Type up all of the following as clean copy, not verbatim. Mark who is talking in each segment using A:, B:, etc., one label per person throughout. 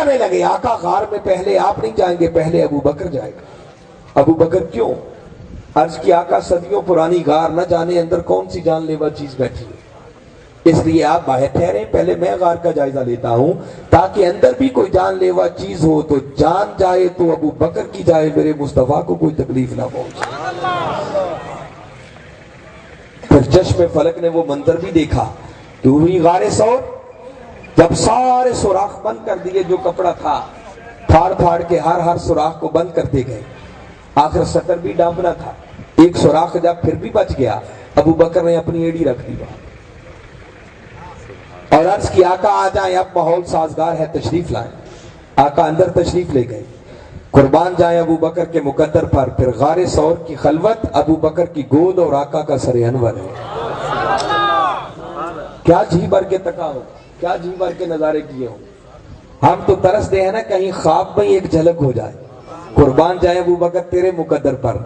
A: جانے لگے. آقا غار میں پہلے آپ نہیں جائیں گے, پہلے ابو بکر جائے گا. ابو بکر کیوں؟ عرض کی آقا صدیوں پرانی غار, نہ جانے اندر کون سی جان لیوا چیز بیٹھی ہے, اس لیے آپ باہر ٹھہرے, پہلے میں غار کا جائزہ لیتا ہوں تاکہ اندر بھی کوئی جان لیوا چیز ہو تو جان جائے تو ابو بکر کی جائے, میرے مصطفیٰ کو کوئی تکلیف نہ پہنچے. پھر چشم فلک نے وہ منظر بھی دیکھا کہ ہوئی غار ثور, جب سارے سوراخ بند کر دیے, جو کپڑا تھا پھاڑ پھاڑ کے ہر سوراخ کو بند کرتے گئے, آخر سطر بھی ڈانپنا تھا. ایک سوراخ جب پھر بھی بچ گیا, ابو بکر نے اپنی ایڑی رکھ دی اور عرض کی آقا آ جائیں, اب ماحول سازگار ہے, تشریف لائیں. آقا اندر تشریف لے گئے. قربان جائیں ابو بکر کے مقدر پر. پھر غار ثور کی خلوت, ابو بکر کی گود اور آقا کا سر انور ہے. کیا جی بھر کے تکا ہو, کیا جی بھر کے نظارے کیے ہوں. ہم تو ترستے ہیں نا کہیں خواب میں ایک جھلک ہو جائے. قربان جائیں ابو بکر تیرے مقدر پر,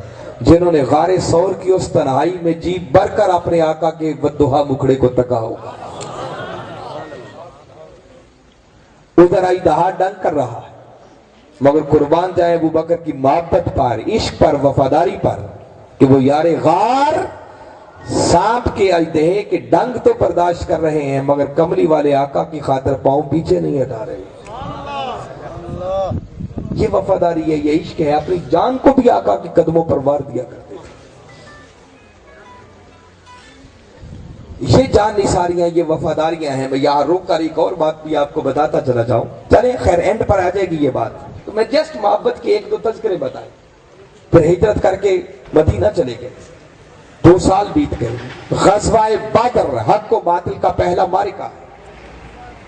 A: جنہوں نے غار ثور کی اس تنہائی میں جی بھر کر اپنے آقا کے ودھا مکھڑے کو تکا ہوگا. ادھر آئی دہا ڈنگ کر رہا ہے, مگر قربان جائیں ابو بکر کی محبت پر, عشق پر, وفاداری پر, کہ وہ یار غار سانپ کے اژدہے کے ڈنگ تو برداشت کر رہے ہیں مگر کملی والے آقا کی خاطر پاؤں پیچھے نہیں ہٹا رہے. یہ وفاداری ہے, یہ عشق ہے. اپنی جان کو بھی آقا کے قدموں پر وار دیا کرتے تھے. یہ جان نثاریاں, یہ وفاداریاں ہیں. میں یہاں روک کر ایک اور بات بھی آپ کو بتاتا چلا جاؤں. چلیں خیر اینڈ پر آ جائے گی یہ بات, تو میں جسٹ محبت کے ایک دو تذکرے بتائے. پھر ہجرت کر کے مدینہ چلے گئے. 2 سال بیت گئے. غزوہ بدر حق و باطل کا پہلا معرکہ ہے.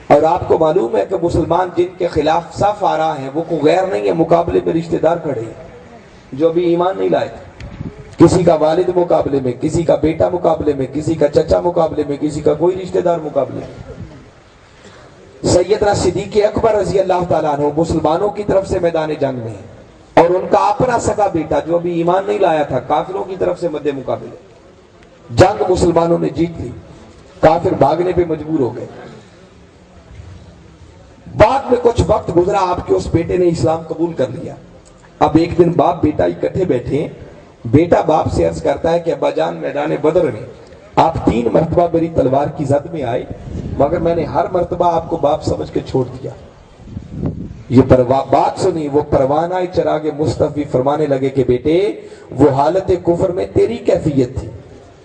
A: اور آپ کو معلوم ہے کہ مسلمان جن کے خلاف صف آ رہا ہے وہ کو غیر نہیں ہے, مقابلے میں رشتہ دار کھڑے ہیں جو ابھی ایمان نہیں لائے تھے. کسی کا والد مقابلے میں, کسی کا بیٹا مقابلے میں, کسی کا چچا مقابلے میں, کسی کا کوئی رشتہ دار مقابلے میں. سیدنا صدیق اکبر رضی اللہ تعالیٰ عنہ مسلمانوں کی طرف سے میدان جنگ میں ہیں, اور ان کا اپنا سگا بیٹا جو ابھی ایمان نہیں لایا تھا کافروں کی طرف سے مد مقابلے. جنگ مسلمانوں نے جیت لی, کافر بھاگنے پہ مجبور ہو گئے. بعد میں کچھ وقت گزرا, آپ کے اس بیٹے نے اسلام قبول کر لیا. اب ایک دن باپ بیٹا اکٹھے بیٹھے ہیں. بیٹا باپ سے عرض کرتا ہے کہ ابا جان میدان بدر میں آپ 3 مرتبہ میری تلوار کی زد میں آئے, مگر میں نے ہر مرتبہ آپ کو باپ سمجھ کے چھوڑ دیا. یہ بات سنی, وہ پروانہ چراغ مصطفی فرمانے لگے کہ بیٹے وہ حالت کفر میں تیری کیفیت تھی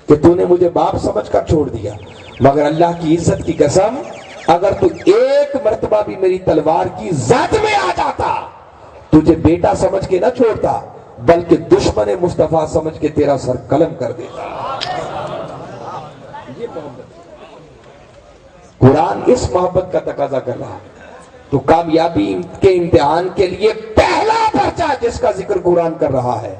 A: کہ تو نے مجھے باپ سمجھ کر چھوڑ دیا, مگر اللہ کی عزت کی قسم اگر تو ایک مرتبہ بھی میری تلوار کی زد میں آ جاتا تجھے بیٹا سمجھ کے نہ چھوڑتا بلکہ دشمن مصطفیٰ سمجھ کے تیرا سر قلم کر دیتا. یہ محبت, قرآن اس محبت کا تقاضا کر رہا ہے. تو کامیابی کے امتحان کے لیے پہلا پرچہ جس کا ذکر قرآن کر رہا ہے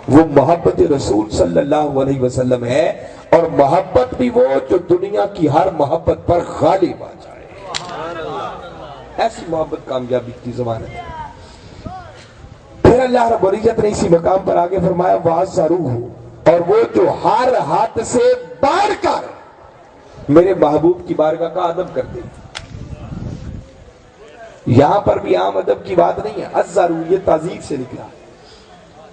A: وہ محبت رسول صلی اللہ علیہ وسلم ہے, اور محبت بھی وہ جو دنیا کی ہر محبت پر غالب آ جائے. ایسی محبت کامیابی کی ضمانت ہے. پھر اللہ رب العزت نے اسی مقام پر آگے فرمایا وَعَزَّرُوهُ, اور وہ جو ہر حد سے بڑھ کر میرے محبوب کی بارگاہ کا ادب کرتے ہیں. یہاں پر بھی عام ادب کی بات نہیں ہے, عَزَّرُوهُ یہ تعزیر سے نکلا,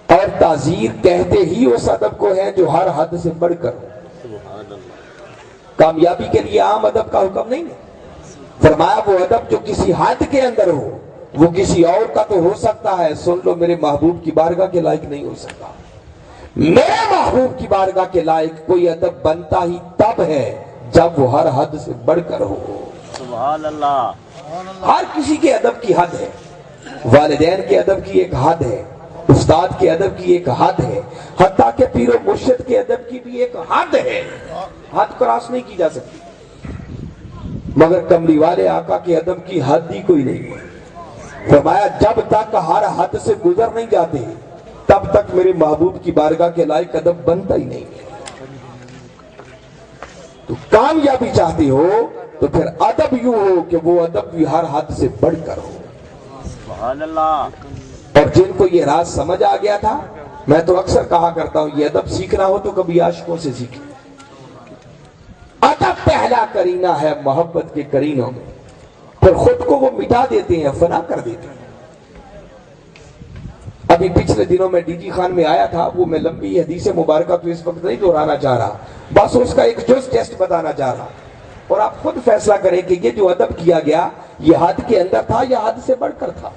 A: اور تعزیر کہتے ہی اس ادب کو ہے جو ہر حد سے بڑھ کر ہو. کامیابی کے لیے عام ادب کا حکم نہیں ہے. فرمایا وہ ادب جو کسی حد کے اندر ہو وہ کسی اور کا تو ہو سکتا ہے, سن لو میرے محبوب کی بارگاہ کے لائق نہیں ہو سکتا. میرے محبوب کی بارگاہ کے لائق کوئی ادب بنتا ہی تب ہے جب وہ ہر حد سے بڑھ کر ہو. سبحان اللہ. ہر کسی کے ادب کی حد ہے. والدین کے ادب کی ایک حد ہے, استاد کے ادب کی ایک حد ہے, حتیٰ کہ پیر و مرشد کے ادب کی بھی ایک حد ہے. حد کراس نہیں کی جا سکتی. مگر کملی والے آقا کے ادب کی حد ہی کوئی نہیں ہے. فرمایا جب تک ہر حد سے گزر نہیں جاتے تب تک میرے محبوب کی بارگاہ کے لائق ادب بنتا ہی نہیں. تو کامیابی چاہتے ہو تو پھر ادب یوں ہو کہ وہ ادب بھی ہر حد سے بڑھ کر ہو. سبحان اللہ. اور جن کو یہ راز سمجھ آ گیا تھا, میں تو اکثر کہا کرتا ہوں یہ ادب سیکھنا ہو تو کبھی عاشقوں سے سیکھیں. ادب پہلا کرینہ ہے محبت کے کرینوں میں. پھر خود کو وہ مٹا دیتے ہیں، فنا کر دیتے ہیں۔ ابھی پچھلے دنوں میں ڈی جی خان میں آیا تھا، وہ میں لمبی حدیث مبارکہ تو اس وقت نہیں دہرانا چاہ رہا، بس اس کا ایک جز ٹیسٹ بتانا چاہ رہا، اور آپ خود فیصلہ کریں کہ یہ جو ادب کیا گیا یہ حد کے اندر تھا یا حد سے بڑھ کر تھا۔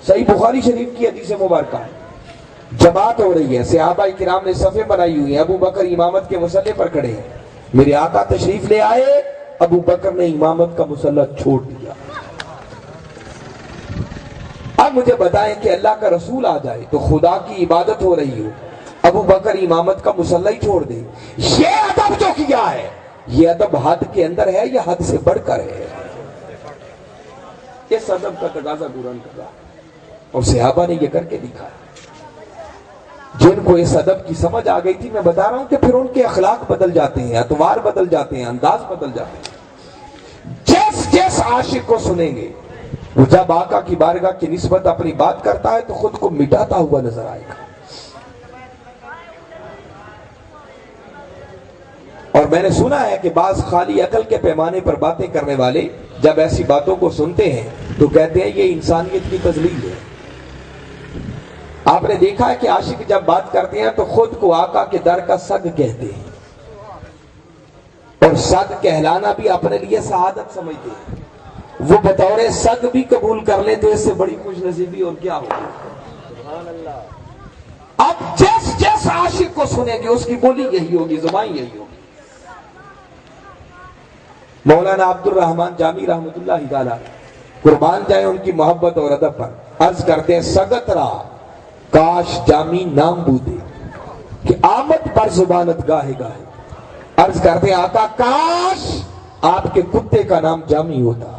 A: صحیح بخاری شریف کی حدیث مبارکہ ہے، جماعت ہو رہی ہے، صحابہ کرام نے صفیں بنائی ہوئی ہیں، ابو بکر امامت کے مسلح پر کھڑے ہیں، میرے آقا تشریف لے آئے، ابو بکر نے امامت کا مسلح چھوڑ دیا۔ اب مجھے بتائیں کہ اللہ کا رسول آ جائے تو خدا کی عبادت ہو رہی ہو، ابو بکر امامت کا مسلح ہی چھوڑ دے، یہ ادب جو کیا ہے یہ ادب حد کے اندر ہے یا حد سے بڑھ کر ہے؟ اس ادب کا تقاضا قرآن کر رہا ہے، اور صحابہ نے یہ کر کے دکھایا۔ جن کو اس ادب کی سمجھ آ گئی تھی، میں بتا رہا ہوں کہ پھر ان کے اخلاق بدل جاتے ہیں، اطوار بدل جاتے ہیں، انداز بدل جاتے ہیں۔ جس جس عاشق کو سنیں گے وہ جب آقا کی بارگاہ کی نسبت اپنی بات کرتا ہے تو خود کو مٹاتا ہوا نظر آئے گا۔ اور میں نے سنا ہے کہ بعض خالی عقل کے پیمانے پر باتیں کرنے والے جب ایسی باتوں کو سنتے ہیں تو کہتے ہیں یہ انسانیت کی تذلیل ہے۔ آپ نے دیکھا ہے کہ عاشق جب بات کرتے ہیں تو خود کو آقا کے در کا سگ کہتے ہیں، اور سگ کہلانا بھی اپنے لیے سعادت سمجھتے ہیں۔ وہ بطور سگ بھی قبول کر لیں تو اس سے بڑی خوش نصیبی اور کیا ہوگی۔ اب جس جس عاشق کو سنیں گے اس کی بولی یہی ہوگی، زبان یہی ہوگی۔ مولانا عبد الرحمن جامی رحمۃ اللہ تعالی قربان جائے ان کی محبت اور ادب پر، عرض کرتے ہیں سگت را کاش جامی نام بودے کہ آمد پر زبانت گاہے گاہے۔ عرض کرتے ہیں آقا کاش آپ کے کتے کا نام جامی ہوتا،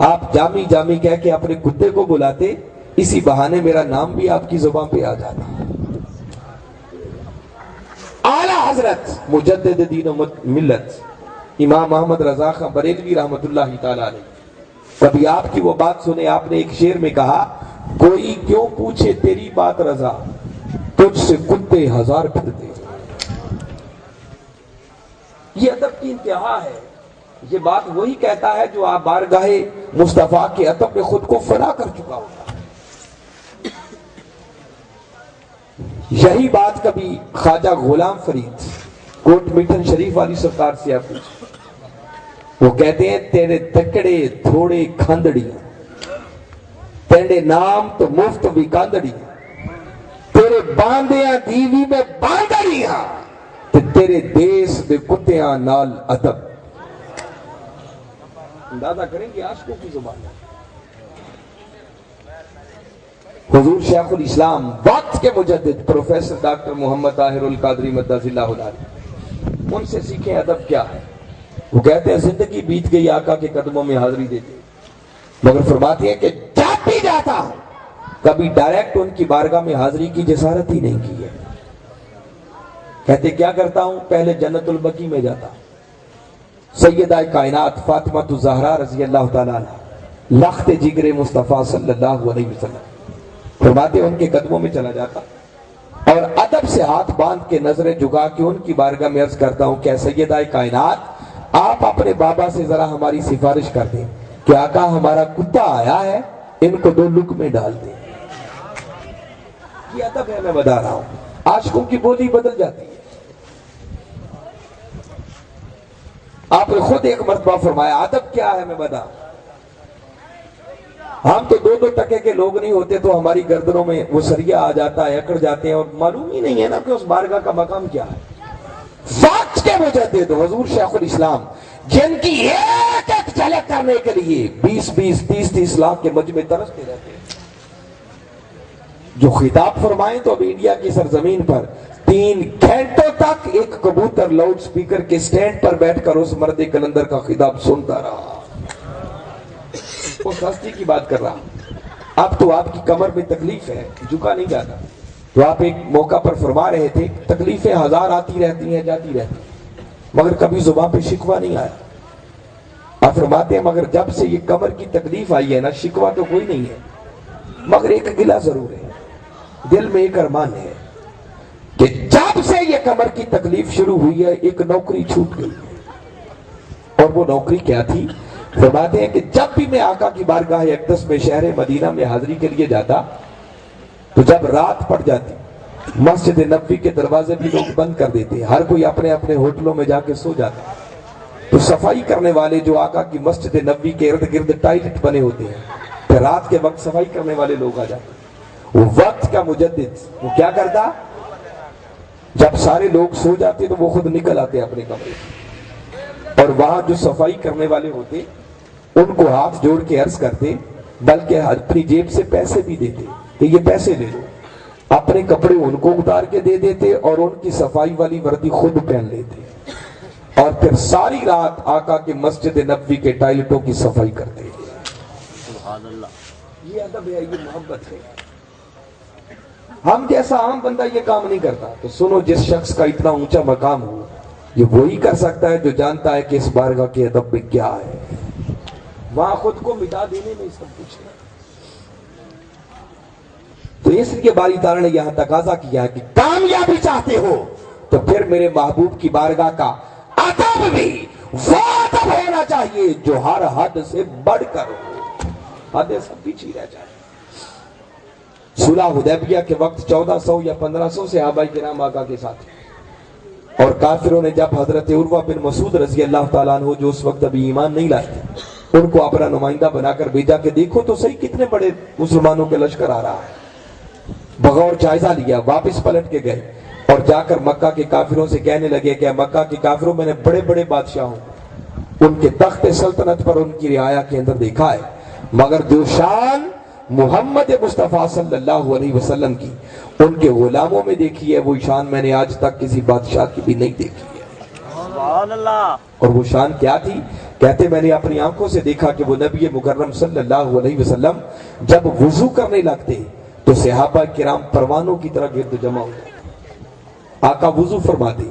A: آپ جامی جامی کہہ کے اپنے کتے کو بلاتے، اسی بہانے میرا نام بھی آپ کی زبان پہ آ جاتا۔ اعلیٰ حضرت مجدد دین و ملت امام محمد رضا خان بریلوی رحمۃ اللہ تعالی علیہ، کبھی آپ کی وہ بات سنے، آپ نے ایک شعر میں کہا کوئی کیوں پوچھے تیری بات رضا، تجھ سے کتے ہزار پھرتے۔ یہ ادب کی انتہا ہے، یہ بات وہی کہتا ہے جو آپ بارگاہ مصطفیٰ کے ادب میں خود کو فنا کر چکا ہوتا ہے۔ یہی بات کبھی خواجہ غلام فرید کوٹ میٹن شریف والی سرکار سے آپ پوچھیں، وہ کہتے ہیں تیرے تکڑے تھوڑے کھاندڑی، تیرے نام تو مفت بھی کاندڑی، تیرے باندیاں دیوی میں باندڑیاں، تیرے دیس دے کتیاں نال ادب۔ اندازہ کریں گے عاشقوں کی زبان۔ حضور شیخ الاسلام وقت کے مجدد پروفیسر ڈاکٹر محمد طاہر القادری مدث اللہ علیہ، ان سے سیکھیں ادب کیا ہے۔ وہ کہتے ہیں زندگی بیت گئی آقا کے قدموں میں حاضری دیتے، مگر فرماتے ہیں کہ جب بھی جاتا ہوں کبھی ڈائریکٹ ان کی بارگاہ میں حاضری کی جسارت ہی نہیں کی ہے۔ کہتے کیا کرتا ہوں، پہلے جنت البقیع میں جاتا ہوں، سیدہ کائنات فاطمہ الزہرا رضی اللہ تعالیٰ عنہ لخت جگر مصطفیٰ صلی اللہ علیہ وسلم، فرماتے ان کے قدموں میں چلا جاتا اور ادب سے ہاتھ باندھ کے نظریں جھکا کے ان کی بارگاہ میں عرض کرتا ہوں کہ سیدہ کائنات آپ اپنے بابا سے ذرا ہماری سفارش کر دیں کہ آقا ہمارا کتا آیا ہے، ان کو 2 لقمے ڈال دیں۔ یہ ادب ہے، میں بتا رہا ہوں، عاشقوں کی بولی بدل جاتی ہے۔ آپ نے خود ایک مرتبہ فرمایا ادب کیا ہے، میں بتا، ہم تو 2 ٹکے کے لوگ نہیں ہوتے تو ہماری گردنوں میں وہ سریا آ جاتا ہے، اکڑ جاتے ہیں اور معلوم ہی نہیں ہے نا کہ اس بارگاہ کا مقام کیا ہے۔ وقت کے مجدد حضور شیخ الاسلام جن کی ایک ایک جھلک کرنے کے لیے 20-20 30-30 لاکھ کے مجمع ترستے رہتے ہیں، جو خطاب فرمائیں تو اب انڈیا کی سرزمین پر 3 گھنٹوں تک ایک کبوتر لاؤڈ سپیکر کے سٹینڈ پر بیٹھ کر اس مرد کلندر کا خطاب سنتا رہا۔ اس ہستی کی بات کر رہا، اب تو آپ کی کمر میں تکلیف ہے، جھکا نہیں جاتا، تو آپ ایک موقع پر فرما رہے تھے تکلیفیں 1000 آتی رہتی ہیں جاتی رہتی ہیں مگر کبھی زبان پہ شکوہ نہیں آیا۔ آپ فرماتے ہیں مگر جب سے یہ کمر کی تکلیف آئی ہے نا، شکوہ تو کوئی نہیں ہے مگر ایک گلہ ضرور ہے، دل میں ایک ارمان ہے کہ جب سے یہ کمر کی تکلیف شروع ہوئی ہے ایک نوکری چھوٹ گئی ہے، اور وہ نوکری کیا تھی؟ فرماتے ہیں کہ جب بھی میں آقا کی بارگاہ اقدس میں شہر مدینہ میں حاضری کے لیے جاتا تو جب رات پڑ جاتی مسجد نبوی کے دروازے بھی لوگ بند کر دیتے، ہر کوئی اپنے اپنے ہوٹلوں میں جا کے سو جاتا، تو صفائی کرنے والے جو آقا کی مسجد نبوی کے ارد گرد ٹائلٹ بنے ہوتے ہیں، پھر رات کے وقت صفائی کرنے والے لوگ آ جاتے، وہ وقت کا مجدد وہ کیا کرتا، جب سارے لوگ سو جاتے تو وہ خود نکل آتے اپنے کمرے سے، اور وہاں جو صفائی کرنے والے ہوتے ان کو ہاتھ جوڑ کے عرض کرتے، بلکہ اپنی جیب سے پیسے بھی دیتے کہ یہ پیسے لے لو، اپنے کپڑے ان کو اتار کے دے دیتے اور ان کی صفائی والی وردی خود پہن لیتے، اور پھر ساری رات آقا کے مسجد نبوی کے ٹائلٹوں کی صفائی کرتے۔
B: سبحان اللہ،
A: یہ ادب ہے، یہ محبت ہے۔ ہم جیسا عام بندہ یہ کام نہیں کرتا، تو سنو جس شخص کا اتنا اونچا مقام ہو یہ وہی کر سکتا ہے جو جانتا ہے کہ اس بارگاہ کے ادب میں کیا ہے، وہاں خود کو مٹا دینے میں سب کچھ ہے۔ تو اس لیے باری تعالیٰ نے یہاں تقاضا کیا ہے کہ کامیابی چاہتے ہو تو پھر میرے محبوب کی بارگاہ کا ادب بھی وہ ادب ہونا چاہیے جو ہر حد سے بڑھ کر ہو، حد سب پیچھے رہ جائے۔ صلح حدیبیہ کے وقت 1400 یا 1500 صحابہ کرام آقا کے ساتھ، اور کافروں نے جب حضرت عروہ بن مسعود رضی اللہ تعالیٰ عنہ جو اس وقت ابھی ایمان نہیں لائے تھے ان کو اپنا نمائندہ بنا کر بھیجا کہ دیکھو تو صحیح کتنے بڑے مسلمانوں کے لشکر آ رہا ہے، بغور جائزہ لیا، واپس پلٹ کے گئے اور جا کر مکہ کے کافروں سے کہنے لگے کہ مکہ کے کافروں میں نے بڑے بڑے بادشاہوں ان کے تخت سلطنت پر ان کی رعایا کے اندر دیکھا ہے، مگر جو شان محمد مصطفیٰ صلی اللہ علیہ وسلم کی ان کے غلاموں میں دیکھی ہے وہ شان میں نے آج تک کسی بادشاہ کی بھی نہیں دیکھی ہے۔
B: سبحان اللہ۔
A: اور وہ شان کیا تھی؟ کہتے میں نے اپنی آنکھوں سے دیکھا کہ وہ نبی مکرم صلی اللہ علیہ وسلم جب وضو کرنے لگتے تو صحابہ کرام پروانوں کی طرح گرد جمع ہو جاتے، آقا وضو فرماتے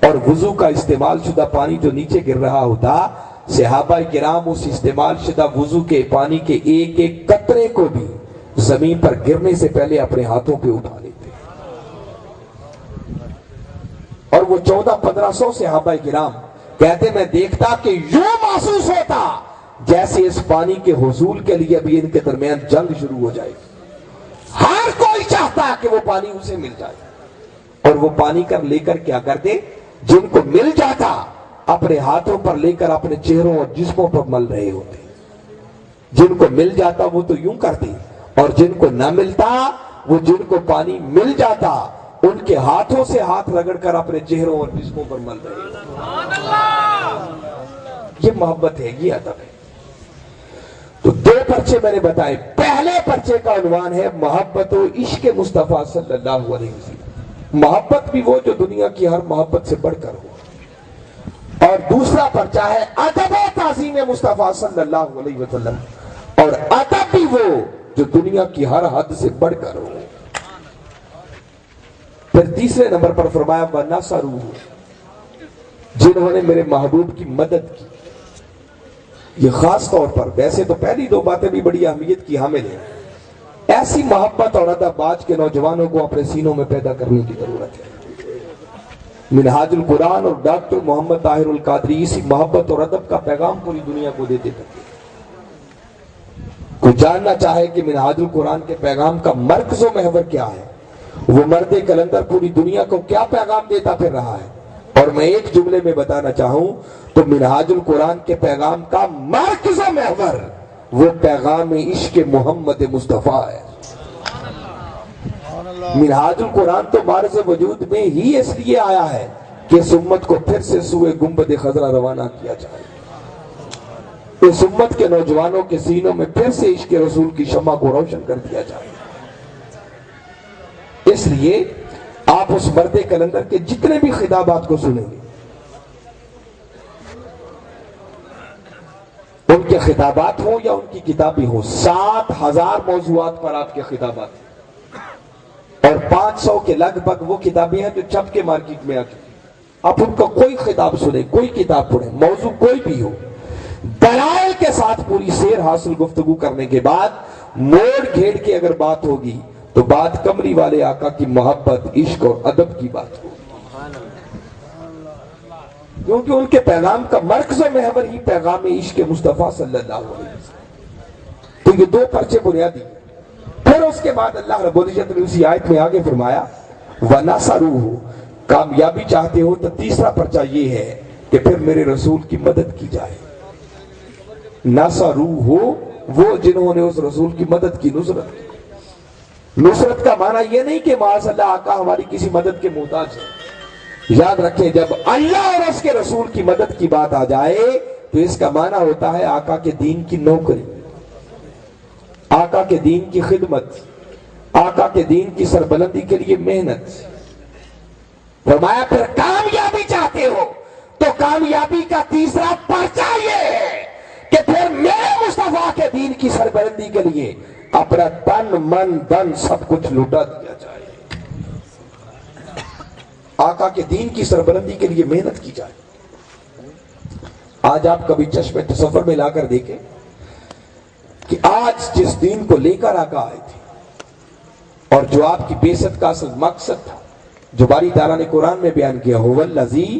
A: اور وضو کا استعمال شدہ پانی جو نیچے گر رہا ہوتا، صحابہ کرام اس استعمال شدہ وضو کے پانی کے ایک ایک قطرے کو بھی زمین پر گرنے سے پہلے اپنے ہاتھوں پہ اٹھا لیتے، اور وہ 1400-1500 صحابہ کرام کہتے میں دیکھتا کہ یوں محسوس ہوتا جیسے اس پانی کے حصول کے لیے ابھی ان کے درمیان جنگ شروع ہو جائے، ہر کوئی چاہتا کہ وہ پانی اسے مل جائے، اور وہ پانی کر لے کر کیا کرتے، جن کو مل جاتا اپنے ہاتھوں پر لے کر اپنے چہروں اور جسموں پر مل رہے ہوتے، جن کو مل جاتا وہ تو یوں کرتے، اور جن کو نہ ملتا وہ جن کو پانی مل جاتا ان کے ہاتھوں سے ہاتھ رگڑ کر اپنے چہروں اور جسموں پر مل رہے ہوتے۔ یہ محبت ہے، یہ ادب ہے۔ تو 2 پرچے میں نے بتائے، پہلے پرچے کا عنوان ہے محبت و عشق مصطفیٰ صلی اللہ علیہ وسلم، محبت بھی وہ جو دنیا کی ہر محبت سے بڑھ کر ہو، اور دوسرا پرچہ ہے ادب و تعظیم مصطفیٰ صلی اللہ علیہ وسلم، اور ادب بھی وہ جو دنیا کی ہر حد سے بڑھ کر ہو۔ پھر تیسرے نمبر پر فرمایا وَنَصَرُوهُ، جنہوں نے میرے محبوب کی مدد کی۔ یہ خاص طور پر، ویسے تو پہلی 2 باتیں بھی بڑی اہمیت کی حامل ہیں، ایسی محبت اور ادب آج کے نوجوانوں کو اپنے سینوں میں پیدا کرنے کی ضرورت ہے۔ منہاج القرآن اور ڈاکٹر محمد طاہر القادری اسی محبت اور ادب کا پیغام پوری دنیا کو دیتے تھے۔ کوئی جاننا چاہے کہ منہاج القرآن کے پیغام کا مرکز و محور کیا ہے، وہ مرد کلندر پوری دنیا کو کیا پیغام دیتا پھر رہا ہے، اور میں ایک جملے میں بتانا چاہوں تو منہاج القرآن کے پیغام کا مرکز و محور وہ پیغام عشق محمد مصطفیٰ ہے۔ منہاج القرآن تو معرض وجود میں ہی اس لیے آیا ہے کہ اس امت کو پھر سے سوئے گنبد خضرا روانہ کیا جائے، اس امت کے نوجوانوں کے سینوں میں پھر سے عشق رسول کی شمع کو روشن کر دیا جائے۔ اس لیے آپ اس مرد کلندر کے جتنے بھی خطابات کو سنیں گے، ان کے خطابات ہوں یا ان کی کتابیں ہوں، 7000 موضوعات پر آپ کے خطابات ہیں، اور 500 کے لگ بھگ وہ کتابیں ہیں جو چھپ کے مارکیٹ میں آ چکی ہیں۔ آپ ان کا کوئی خطاب سنیں، کوئی کتاب پڑھیں، موضوع کوئی بھی ہو، دلائل کے ساتھ پوری سیر حاصل گفتگو کرنے کے بعد موڑ گھیڑ کے اگر بات ہوگی تو بات کمری والے آقا کی محبت، عشق اور ادب کی بات ہوگی۔ کیونکہ ان کے پیغام کا مرکز و محور ہی پیغام عشق مصطفیٰ صلی اللہ علیہ وسلم. تو یہ دو پرچے بنیادی. پھر اس کے بعد اللہ رب العزت نے اسی آیت میں آگے فرمایا وَنَصَرُوهُ، کامیابی چاہتے ہو تو تیسرا پرچہ یہ ہے کہ پھر میرے رسول کی مدد کی جائے. نَصَرُوهُ، وہ جنہوں نے اس رسول کی مدد کی، نصرت کی. نصرت کا معنی یہ نہیں کہ معاذ اللہ آقا ہماری کسی مدد کے محتاج ہے. یاد رکھیں جب اللہ اور اس کے رسول کی مدد کی بات آ جائے تو اس کا معنی ہوتا ہے آقا کے دین کی نوکری، آقا کے دین کی خدمت، آقا کے دین کی سربلندی کے لیے محنت. فرمایا پھر کامیابی چاہتے ہو تو کامیابی کا تیسرا پرچہ یہ ہے کہ پھر میرے مصطفیٰ کے دین کی سربلندی کے لیے اپنا تن من دن سب کچھ لوٹا دیا جائے. آقا کے دین کی سربلندی کے لیے محنت کی جائے. آج آپ کبھی چشم تصور میں لا کر دیکھیں کہ آج جس دین کو لے کر آقا آئے تھے اور جو آپ کی بعثت کا اصل مقصد تھا، جو باری تعالیٰ نے قرآن میں بیان کیا هو الذی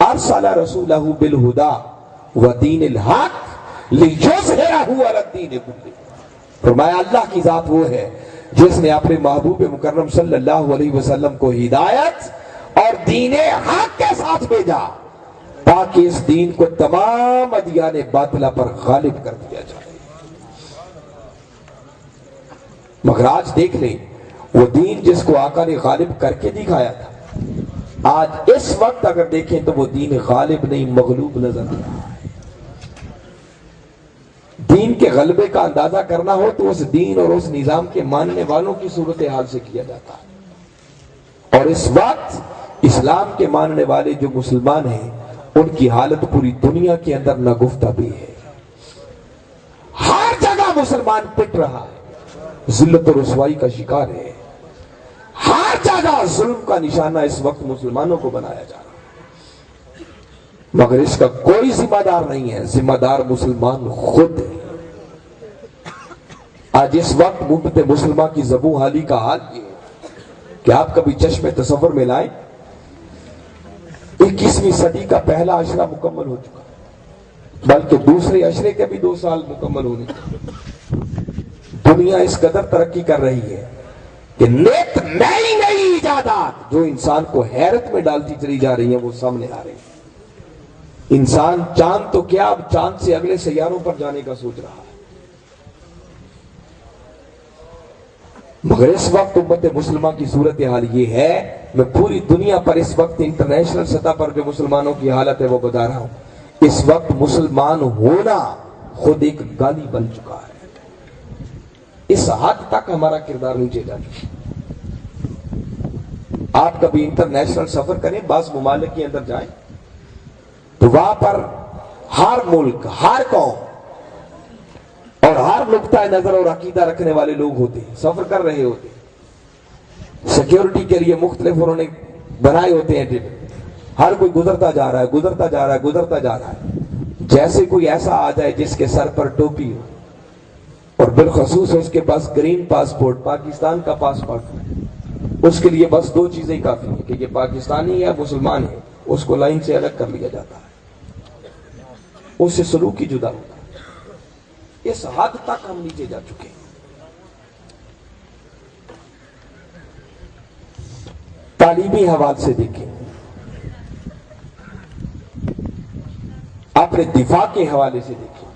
A: ارسل رسولہ بالہدی ودین الحق لیظہرہ علی الدین کلہ. فرمایا اللہ کی ذات وہ ہے جس نے اپنے محبوب مکرم صلی اللہ علیہ وسلم کو ہدایت اور دین حق کے ساتھ بھیجا تاکہ اس دین کو تمام ادیان باطلہ پر غالب کر دیا جائے. مگر آج دیکھ لیں وہ دین جس کو آقا نے غالب کر کے دکھایا تھا، آج اس وقت اگر دیکھیں تو وہ دین غالب نہیں مغلوب نظر آ رہا ہے. دین کے غلبے کا اندازہ کرنا ہو تو اس دین اور اس نظام کے ماننے والوں کی صورتحال سے کیا جاتا ہے. اور اس وقت اسلام کے ماننے والے جو مسلمان ہیں ان کی حالت پوری دنیا کے اندر ناگفتہ بھی ہے. ہر جگہ مسلمان پٹ رہا ہے، ذلت و رسوائی کا شکار ہے. ہر جگہ ظلم کا نشانہ اس وقت مسلمانوں کو بنایا جا رہا ہے، مگر اس کا کوئی ذمہ دار نہیں ہے. ذمہ دار مسلمان خود ہے. آج اس وقت ممت مسلمہ کی زبوں حالی کا حال یہ ہے کہ آپ کبھی چشم تصور میں لائیں 21ویں صدی کا پہلا عشرہ مکمل ہو چکا، بلکہ دوسرے عشرے کے بھی 2 سال مکمل ہونے چکے. دنیا اس قدر ترقی کر رہی ہے کہ نت نئی نئی ایجادات جو انسان کو حیرت میں ڈالتی چلی جا رہی ہیں وہ سامنے آ رہی ہیں. انسان چاند تو کیا اب چاند سے اگلے سیاروں پر جانے کا سوچ رہا ہے. مگر اس وقت امت مسلمہ کی صورتحال یہ ہے، میں پوری دنیا پر اس وقت انٹرنیشنل سطح پر جو مسلمانوں کی حالت ہے وہ بتا رہا ہوں. اس وقت مسلمان ہونا خود ایک گالی بن چکا ہے. اس حد تک ہمارا کردار نیچے جا چکا. آپ کبھی انٹرنیشنل سفر کریں، بعض ممالک کے اندر جائیں تو وہاں پر ہر ملک، ہر قوم اور ہر نقطہ نظر اور عقیدہ رکھنے والے لوگ ہوتے ہیں، سفر کر رہے ہوتے ہیں. سیکیورٹی کے لیے مختلف انہوں نے بنائے ہوتے ہیں. ہر کوئی گزرتا جا رہا ہے، گزرتا جا رہا ہے، گزرتا جا رہا ہے. جیسے کوئی ایسا آ جائے جس کے سر پر ٹوپی ہو اور بالخصوص اس کے پاس گرین پاسپورٹ، پاکستان کا پاسپورٹ ہے، اس کے لیے بس 2 چیزیں کافی ہیں کہ یہ پاکستانی ہے، مسلمان ہے. اس کو لائن سے الگ کر لیا جاتا ہے، اس سے سلوک ہی جدا ہوتا ہے. اس حد تک ہم نیچے جا چکے ہیں. تعلیمی حوالے سے دیکھیں، اپنے دفاع کے حوالے سے دیکھیں،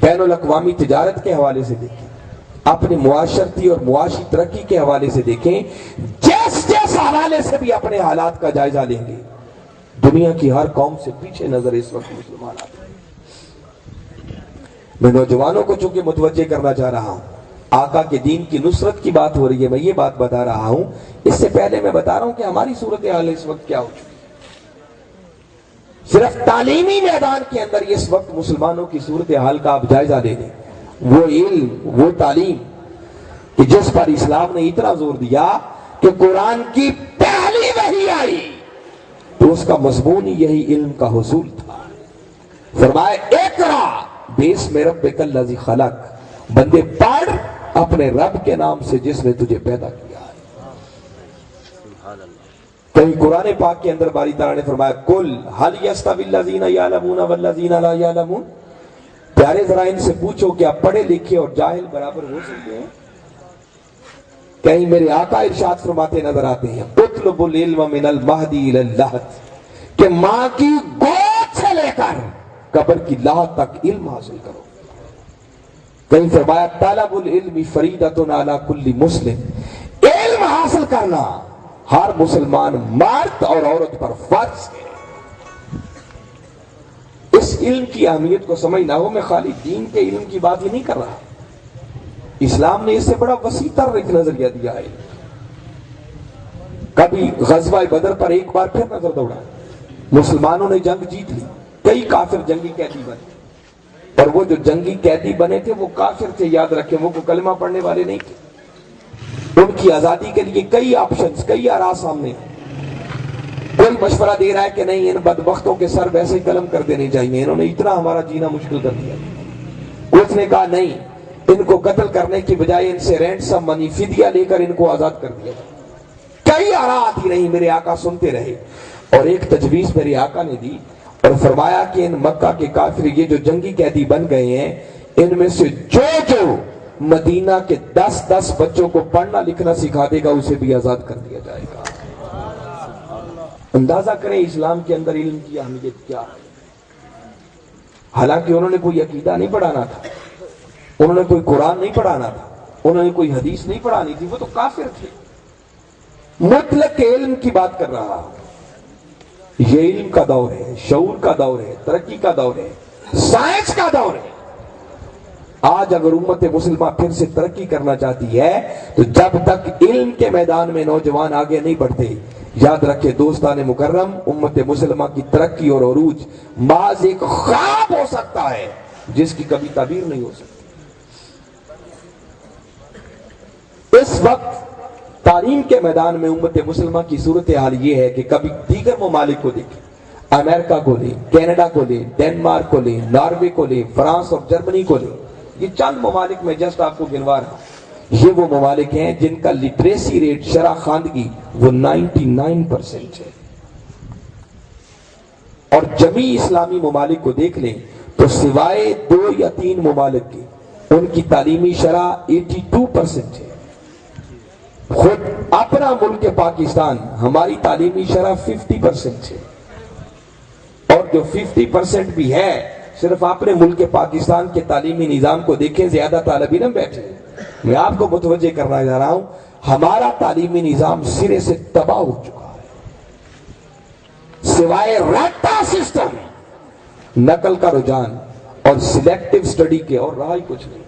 A: بین الاقوامی تجارت کے حوالے سے دیکھیں، اپنی معاشرتی اور معاشی ترقی کے حوالے سے دیکھیں. جس حوالے سے بھی اپنے حالات کا جائزہ لیں گے، دنیا کی ہر قوم سے پیچھے نظر اس وقت مسلمان آتے ہیں. میں نوجوانوں کو چونکہ متوجہ کرنا چاہ رہا ہوں، آقا کے دین کی نصرت کی بات ہو رہی ہے، میں یہ بات بتا رہا ہوں. اس سے پہلے میں بتا رہا ہوں کہ ہماری صورتحال اس وقت کیا ہو چکی ہے. صرف تعلیمی میدان کے اندر اس وقت مسلمانوں کی صورتحال کا آپ جائزہ لے لیں. وہ علم، وہ تعلیم کہ جس پر اسلام نے اتنا زور دیا کہ قرآن کی پہلی وحی آئی تو اس کا مضمون یہی علم کا حصول تھا. فرمایا اقرا باسم ربک الذی خلق، بندے پڑھ اپنے رب کے نام سے جس نے تجھے پیدا کیا ہے. کہیں قرآن پاک کے اندر باری تعالیٰ نے فرمایا قل هل يستوي الذين يعلمون والذين لا يعلمون، پیارے ذرا ان سے پوچھو کیا پڑھے لکھے اور جاہل برابر ہو سکتے ہیں؟ کہیں میرے آقا ارشاد فرماتے نظر آتے ہیں اطلب العلم من المہدی الی اللحد، کہ ماں کی گود سے لے کر قبر کی لحد تک علم حاصل کرو۔ کہیں فرمایا طلب العلم فریضۃ علی کل مسلم، علم حاصل کرنا ہر مسلمان مرد اور عورت پر فرض ہے۔ اس علم کی اہمیت کو سمجھنا ہو، میں خالی دین کے علم کی بات ہی نہیں کر رہا، اسلام نے اس سے بڑا وسیع تر ایک نظریہ دیا ہے۔ کبھی غزوہ بدر پر ایک بار پھر نظر دوڑا، مسلمانوں نے جنگ جیت لی، کئی کافر جنگی قیدی بنے، اور وہ جو جنگی قیدی بنے تھے وہ کافر تھے، یاد رکھیں، وہ کوئی کلمہ پڑھنے والے نہیں تھے۔ ان کی آزادی کے لیے کئی آپشنز، کئی آراء سامنے، کوئی مشورہ دے رہا ہے کہ نہیں ان بدبختوں کے سر ویسے ہی قلم کر دینے چاہیے، انہوں نے اتنا ہمارا جینا مشکل کر دیا۔ کچھ نے کہا نہیں، ان کو قتل کرنے کی بجائے ان سے رینٹ سم منی فدیہ لے کر ان کو آزاد کر دیا۔ کئی آراء آتی رہی، میرے آقا سنتے رہے، اور ایک تجویز میرے آقا نے دی اور فرمایا کہ ان مکہ کے کافر یہ جو جنگی قیدی بن گئے ہیں، ان میں سے جو مدینہ کے 10 بچوں کو پڑھنا لکھنا سکھا دے گا اسے بھی آزاد کر دیا جائے گا۔ اندازہ کریں اسلام کے اندر علم کی اہمیت کیا ہے۔ حالانکہ انہوں نے کوئی عقیدہ نہیں پڑھانا تھا، انہوں نے کوئی قرآن نہیں پڑھانا تھا، انہوں نے کوئی حدیث نہیں پڑھانی تھی، وہ تو کافر تھے۔ مطلق علم کی بات کر رہا، یہ علم کا دور ہے، شعور کا دور ہے، ترقی کا دور ہے، سائنس کا دور ہے۔ آج اگر امت مسلمہ پھر سے ترقی کرنا چاہتی ہے تو جب تک علم کے میدان میں نوجوان آگے نہیں بڑھتے، یاد رکھے دوستان مکرم، امت مسلمہ کی ترقی اور عروج محض ایک خواب ہو سکتا ہے جس کی کبھی تعبیر نہیں ہو سکتی۔ اس وقت تعلیم کے میدان میں امت مسلمہ کی صورتحال یہ ہے کہ کبھی دیگر ممالک کو دیکھیں، امریکہ کو لیں، کینیڈا کو لیں، ڈینمارک کو لیں، ناروے کو لیں، فرانس اور جرمنی کو لیں، یہ چند ممالک میں جسٹ آپ کو گنوا رہا ہوں۔ یہ وہ ممالک ہیں جن کا لٹریسی ریٹ، شرح خواندگی، وہ 99% ہے، اور جمیع اسلامی ممالک کو دیکھ لیں تو سوائے 2 یا 3 ممالک کی ان کی تعلیمی شرح 82% ہے۔ خود اپنا ملک پاکستان، ہماری تعلیمی شرح 50% ہے، اور جو 50% بھی ہے صرف اپنے ملک پاکستان کے تعلیمی نظام کو دیکھیں، زیادہ طالب علم بیٹھے ہیں۔ میں آپ کو متوجہ کرنا چاہ رہا ہوں، ہمارا تعلیمی نظام سرے سے تباہ ہو چکا ہے، سوائے رٹا سسٹم، نقل کا رجحان اور سلیکٹو سٹڈی کے اور رہا ہی کچھ نہیں۔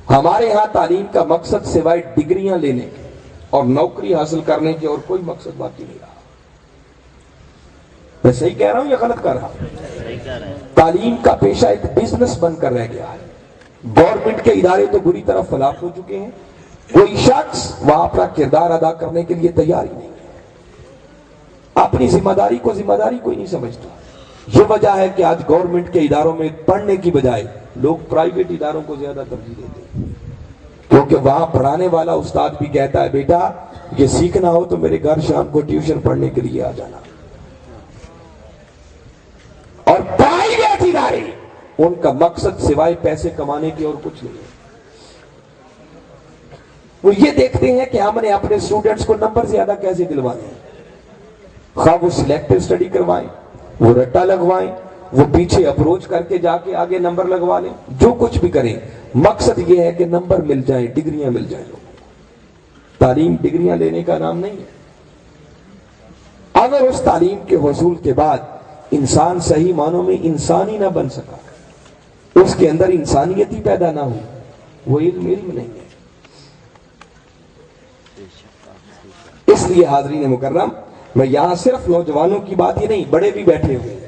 A: ہمارے ہاں تعلیم کا مقصد سوائے ڈگریاں لینے کے اور نوکری حاصل کرنے کے اور کوئی مقصد باقی نہیں رہا۔ میں صحیح کہہ رہا ہوں یا غلط کر رہا ہوں؟ تعلیم کا پیشہ ایک بزنس بن کر رہ گیا ہے۔ گورنمنٹ کے ادارے تو بری طرح فلاح ہو چکے ہیں، کوئی شخص وہاں اپنا کردار ادا کرنے کے لیے تیار ہی نہیں ہے، اپنی ذمہ داری کو ذمہ داری کوئی نہیں سمجھتا۔ یہ وجہ ہے کہ آج گورنمنٹ کے اداروں میں پڑھنے کی بجائے لوگ پرائیویٹ اداروں کو زیادہ ترجیح دیتے ہیں، کیونکہ وہاں پڑھانے والا استاد بھی کہتا ہے بیٹا یہ سیکھنا ہو تو میرے گھر شام کو ٹیوشن پڑھنے کے لیے آ جانا۔ اور پرائیویٹ ادارے، ان کا مقصد سوائے پیسے کمانے کی اور کچھ نہیں ہے۔ وہ یہ دیکھتے ہیں کہ ہم نے اپنے اسٹوڈنٹس کو نمبر زیادہ کیسے دلوانے ہیں، خواہ وہ سلیکٹو سٹڈی کروائیں، وہ رٹا لگوائیں، وہ پیچھے اپروچ کر کے جا کے آگے نمبر لگوا لیں، جو کچھ بھی کریں، مقصد یہ ہے کہ نمبر مل جائیں، ڈگریاں مل جائیں لوگوں کو۔ تعلیم ڈگریاں لینے کا نام نہیں ہے۔ اگر اس تعلیم کے حصول کے بعد انسان صحیح معنوں میں انسان ہی نہ بن سکا، اس کے اندر انسانیت ہی پیدا نہ ہوئی، وہ علم نہیں ہے۔ اس لیے حاضرین مکرم، میں یہاں صرف نوجوانوں کی بات ہی نہیں، بڑے بھی بیٹھے ہوئے ہیں۔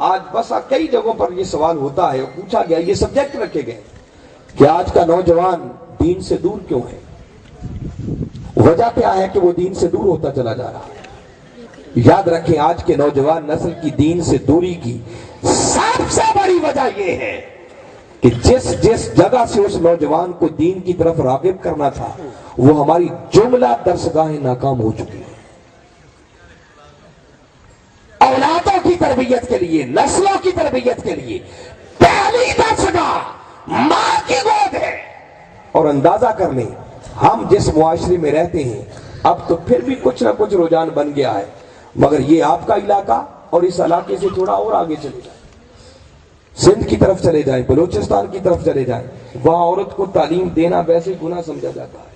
A: آج بس کئی جگہوں پر یہ سوال ہوتا ہے، پوچھا گیا، یہ سبجیکٹ رکھے گئے کہ آج کا نوجوان دین سے دور کیوں ہے؟ وجہ کیا ہے کہ وہ دین سے دور ہوتا چلا جا رہا ہے؟ یاد رکھیں، آج کے نوجوان نسل کی دین سے دوری کی سب سے بڑی وجہ یہ ہے کہ جس جگہ سے اس نوجوان کو دین کی طرف راغب کرنا تھا، وہ ہماری جملہ درسگاہیں ناکام ہو چکی ہیں۔ تربیت کے لیے، نسلوں کی تربیت کے لیے پہلی درسگاہ ماں کی گود ہے۔ اور اندازہ کر لیں ہم جس معاشرے میں رہتے ہیں اب تو پھر بھی کچھ نہ کچھ رجحان بن گیا ہے، مگر یہ آپ کا علاقہ اور اس علاقے سے تھوڑا اور آگے چلے جائیں، سندھ کی طرف چلے جائیں، بلوچستان کی طرف چلے جائیں، وہاں عورت کو تعلیم دینا ویسے گناہ سمجھا جاتا ہے۔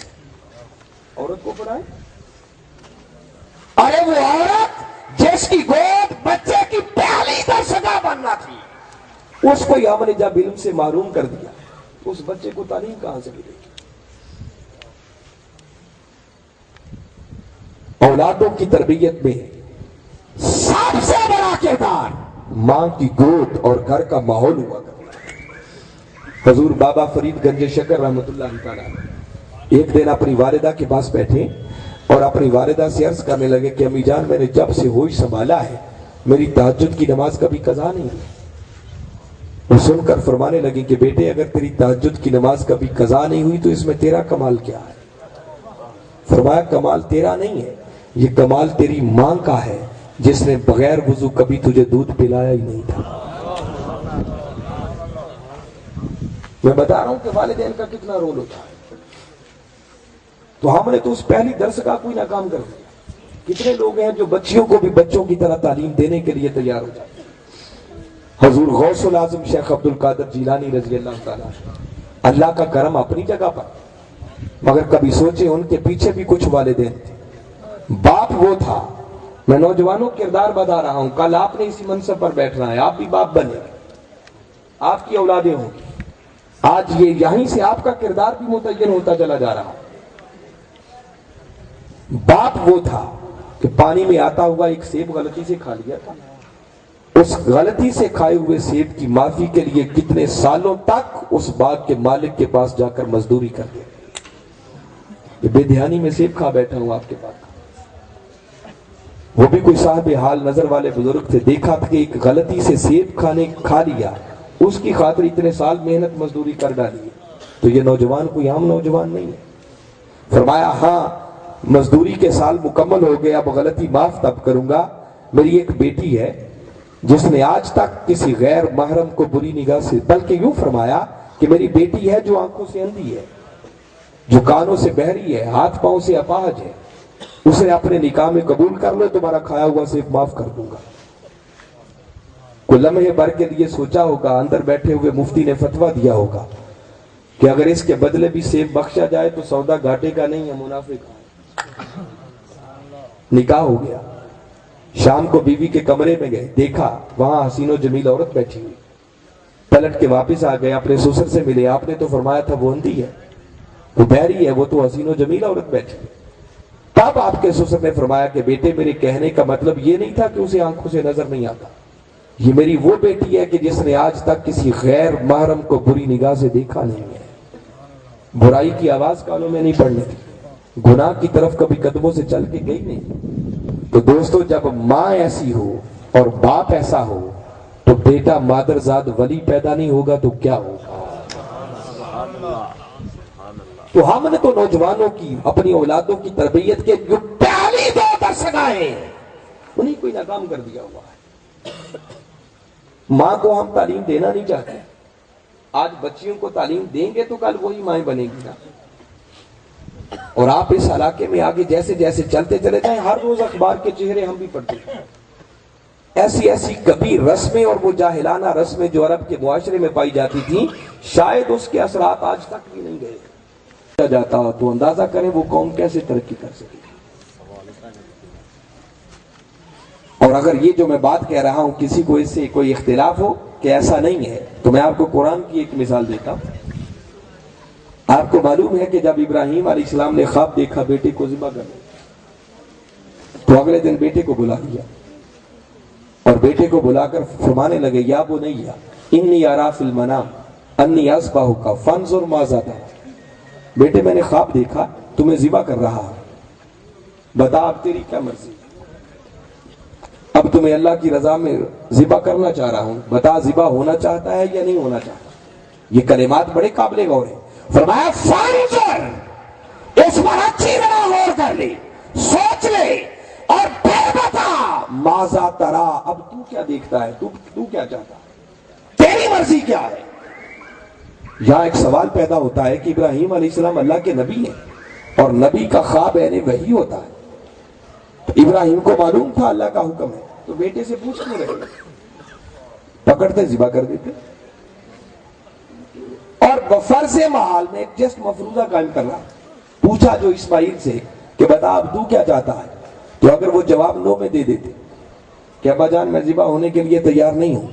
A: عورت کو پڑھائیں، ارے وہ عورت جس کی گود بچے کی پہلی درسگاہ بننا تھی، اس کو ہم نے جب علم سے محروم کر دیا، اس بچے کو تعلیم کہاں سے ملے گی؟ اولادوں کی تربیت میں سب سے بڑا کردار ماں کی گود اور گھر کا ماحول ہوا کرتا ہے۔ حضور بابا فرید گنج شکر رحمت اللہ تعالیٰ ایک دن اپنی والدہ کے پاس بیٹھے اور اپنی والدہ سے عرض کرنے لگے کہ امی جان میں نے جب سے ہوش سنبھالا ہے میری تہجد کی نماز کبھی قضا نہیں ہوئی۔ وہ سن کر فرمانے لگے کہ بیٹے اگر تیری تہجد کی نماز کبھی قضا نہیں ہوئی تو اس میں تیرا کمال کیا ہے؟ فرمایا کمال تیرا نہیں ہے، یہ کمال تیری ماں کا ہے جس نے بغیر وضو کبھی تجھے دودھ پلایا ہی نہیں تھا۔ میں بتا رہا ہوں کہ والدین کا کتنا رول ہوتا ہے۔ تو ہم نے تو اس پہلی درسگاہ کوئی ناکام کر دیا۔ کتنے لوگ ہیں جو بچیوں کو بھی بچوں کی طرح تعلیم دینے کے لیے تیار ہو جاتے ہیں۔ حضور غوث العظم شیخ عبد القادر جیلانی رضی اللہ تعالیٰ، اللہ کا کرم اپنی جگہ پر، مگر کبھی سوچے ان کے پیچھے بھی کچھ والدین تھے۔ باپ وہ تھا، میں نوجوانوں کردار بتا رہا ہوں، کل آپ نے اسی منصب پر بیٹھنا ہے، آپ بھی باپ بنے، آپ کی اولادیں ہوں گی، آج یہ یہیں سے آپ کا کردار بھی متعین ہوتا چلا جا رہا ہے۔ باپ وہ تھا کہ پانی میں آتا ہوا ایک سیب غلطی سے کھا لیا تھا، اس غلطی سے کھائے ہوئے سیب کی معافی کے لیے کتنے سالوں تک اس باغ کے مالک کے پاس جا کر مزدوری کر دیا۔ یہ بے دھیانی میں سیب کھا بیٹھا ہوں آپ کے پاس، وہ بھی کوئی صاحب حال نظر والے بزرگ تھے، دیکھا تھا کہ ایک غلطی سے سیب کھا لیا، اس کی خاطر اتنے سال محنت مزدوری کر ڈالی، تو یہ نوجوان کوئی عام نوجوان نہیں ہے۔ فرمایا ہاں مزدوری کے سال مکمل ہو گئے، اب غلطی معاف تب کروں گا۔ میری ایک بیٹی ہے جس نے آج تک کسی غیر محرم کو بری نگاہ سے، بلکہ یوں فرمایا کہ میری بیٹی ہے جو آنکھوں سے اندھی ہے، جو کانوں سے بہری ہے، ہاتھ پاؤں سے اپاہج ہے، اسے اپنے نکاح میں قبول کر لو تمہارا کھایا ہوا سیب معاف کر دوں گا۔ کوئی لمحے بھر کے لیے سوچا ہوگا، اندر بیٹھے ہوئے مفتی نے فتویٰ دیا ہوگا کہ اگر اس کے بدلے بھی سیب بخشا جائے تو سودا گھاٹے کا نہیں ہے، منافع کا ہے۔ نکاح ہو گیا، شام کو بیوی کے کمرے میں گئے، دیکھا وہاں حسین و جمیل عورت بیٹھی ہوئی، پلٹ کے واپس آ گئے، اپنے سسر سے ملے، آپ نے تو فرمایا تھا وہ اندھی ہے، وہ بہری ہے، وہ تو حسین و جمیل عورت بیٹھی ہے۔ تب آپ کے سسر نے فرمایا کہ بیٹے میرے کہنے کا مطلب یہ نہیں تھا کہ اسے آنکھوں سے نظر نہیں آتا، یہ میری وہ بیٹی ہے کہ جس نے آج تک کسی غیر محرم کو بری نگاہ سے دیکھا نہیں ہے، برائی کی آواز کانوں میں نہیں پڑنے دی، گناہ کی طرف کبھی قدموں سے چل کے گئی نہیں۔ تو دوستو جب ماں ایسی ہو اور باپ ایسا ہو تو بیٹا مادرزاد ولی پیدا نہیں ہوگا تو کیا ہوگا؟ تو ہم نے تو نوجوانوں کی، اپنی اولادوں کی تربیت کے جو پہلی دو درسگاہیں انہیں کوئی ناکام کر دیا ہوا ہے۔ ماں کو ہم تعلیم دینا نہیں چاہتے، آج بچیوں کو تعلیم دیں گے تو کل وہی مائیں بنے گی نا۔ اور آپ اس علاقے میں آگے جیسے جیسے چلتے چلے جائیں، ہر روز اخبار کے چہرے ہم بھی پڑھتے ہیں، ایسی ایسی کبھی رسمیں اور وہ جاہلانہ رسمیں جو عرب کے معاشرے میں پائی جاتی تھیں، شاید اس کے اثرات آج تک بھی نہیں گئے جاتا ہو، تو اندازہ کریں وہ قوم کیسے ترقی کر سکے۔ اور اگر یہ جو میں بات کہہ رہا ہوں کسی کو اس سے کوئی اختلاف ہو کہ ایسا نہیں ہے، تو میں آپ کو قرآن کی ایک مثال دیتا ہوں۔ آپ کو معلوم ہے کہ جب ابراہیم علیہ السلام نے خواب دیکھا بیٹے کو ذبح کرنے، تو اگلے دن بیٹے کو بلا لیا اور بیٹے کو بلا کر فرمانے لگے یا بنیا انی ارا فی المنام انی اذبحک فانظر ماذا ترى، بیٹے میں نے خواب دیکھا تمہیں ذبح کر رہا ہوں، بتا اب تیری کیا مرضی، اب تمہیں اللہ کی رضا میں ذبح کرنا چاہ رہا ہوں، بتا ذبح ہونا چاہتا ہے یا نہیں ہونا چاہتا۔ یہ کلمات بڑے قابل غور ہیں۔ فرمایا فانظر، اس پر اچھی طرح غور کر لے، سوچ لے اور پھر بتا ماذا ترا، اب تو کیا دیکھتا ہے، تو کیا چاہتا ہے، تیری مرضی کیا ہے؟ یہاں ایک سوال پیدا ہوتا ہے کہ ابراہیم علیہ السلام اللہ کے نبی ہیں اور نبی کا خواب عین وحی ہوتا ہے، تو ابراہیم کو معلوم تھا اللہ کا حکم ہے، تو بیٹے سے پوچھ کیوں رہے، پکڑتے ذبح کر دیتے۔ اور بفرض محال میں ایک جسٹ مفروضہ قائم کر رہا، پوچھا جو اسماعیل سے کہ بتا اب تو کیا چاہتا ہے، تو اگر وہ جواب نو میں دے دیتے کہ ابا جان میں ذبح ہونے کے لیے تیار نہیں ہوں،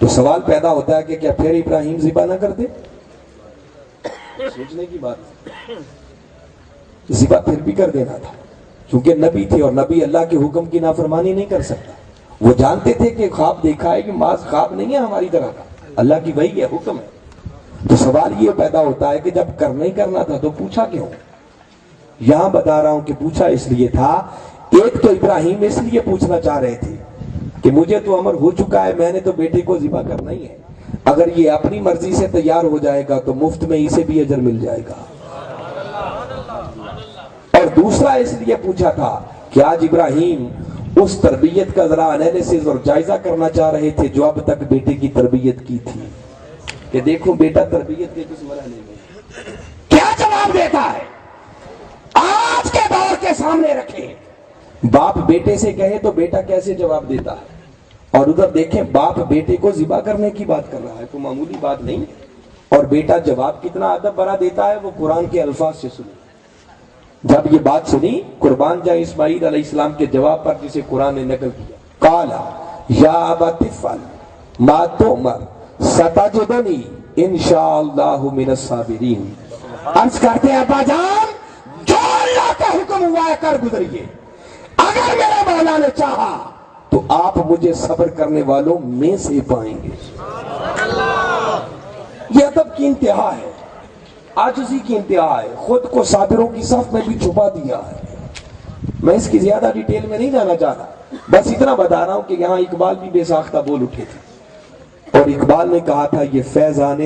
A: تو سوال پیدا ہوتا ہے کہ کیا پھر ابراہیم ذبح نہ کرتے؟ سوچنے کی بات، ذبح پھر بھی کر دینا تھا، چونکہ نبی تھے اور نبی اللہ کے حکم کی نافرمانی نہیں کر سکتا۔ وہ جانتے تھے کہ خواب دیکھا ہے کہ محض خواب نہیں ہے ہماری طرح کا، اللہ کی وحی ہے، حکم ہے۔ تو سوال یہ پیدا ہوتا ہے کہ جب کرنا ہی کرنا تھا تو پوچھا کیوں؟ یہاں بتا رہا ہوں کہ پوچھا اس لیے تھا، ایک تو ابراہیم اس لیے پوچھنا چاہ رہے تھے کہ مجھے تو امر ہو چکا ہے، میں نے تو بیٹے کو ذبح کرنا ہی ہے، اگر یہ اپنی مرضی سے تیار ہو جائے گا تو مفت میں اسے بھی اجر مل جائے گا۔ اور دوسرا اس لیے پوچھا تھا کہ آج ابراہیم اس تربیت کا ذرا انالیسس اور جائزہ کرنا چاہ رہے تھے جو اب تک بیٹے کی تربیت کی تھی، کہ دیکھو بیٹا تربیت کے کس مرحلے میں کیا جواب دیتا ہے۔ آج کے دور کے سامنے رکھیں، باپ بیٹے سے کہے تو بیٹا کیسے جواب دیتا ہے، اور ادھر دیکھیں باپ بیٹے کو ذبح کرنے کی بات کر رہا ہے، کوئی معمولی بات نہیں، اور بیٹا جواب کتنا ادب بھرا دیتا ہے، وہ قرآن کے الفاظ سے سنی۔ جب یہ بات سنی، قربان جائے اسماعیل علیہ السلام کے جواب پر جسے قرآن نے نقل کیا، قالا یا ابت افعل ما تؤمر ستجدنی انشاءاللہ من الصابرین۔ عرض کرتے ہیں ابا جان جو اللہ کا حکم ہوا ہے کر گزریے، اگر میرے مولا نے چاہا تو آپ مجھے صبر کرنے والوں میں سے پائیں گے۔ یہ ادب کی انتہا ہے، عاجزی کی انتہا ہے، خود کو صابروں کی صف میں بھی چھپا دیا ہے۔ میں اس کی زیادہ ڈیٹیل میں نہیں جانا چاہتا، بس اتنا بتا رہا ہوں کہ یہاں اقبال بھی بے ساختہ بول اٹھے تھے، اور اقبال نے کہا تھا یہ فیضان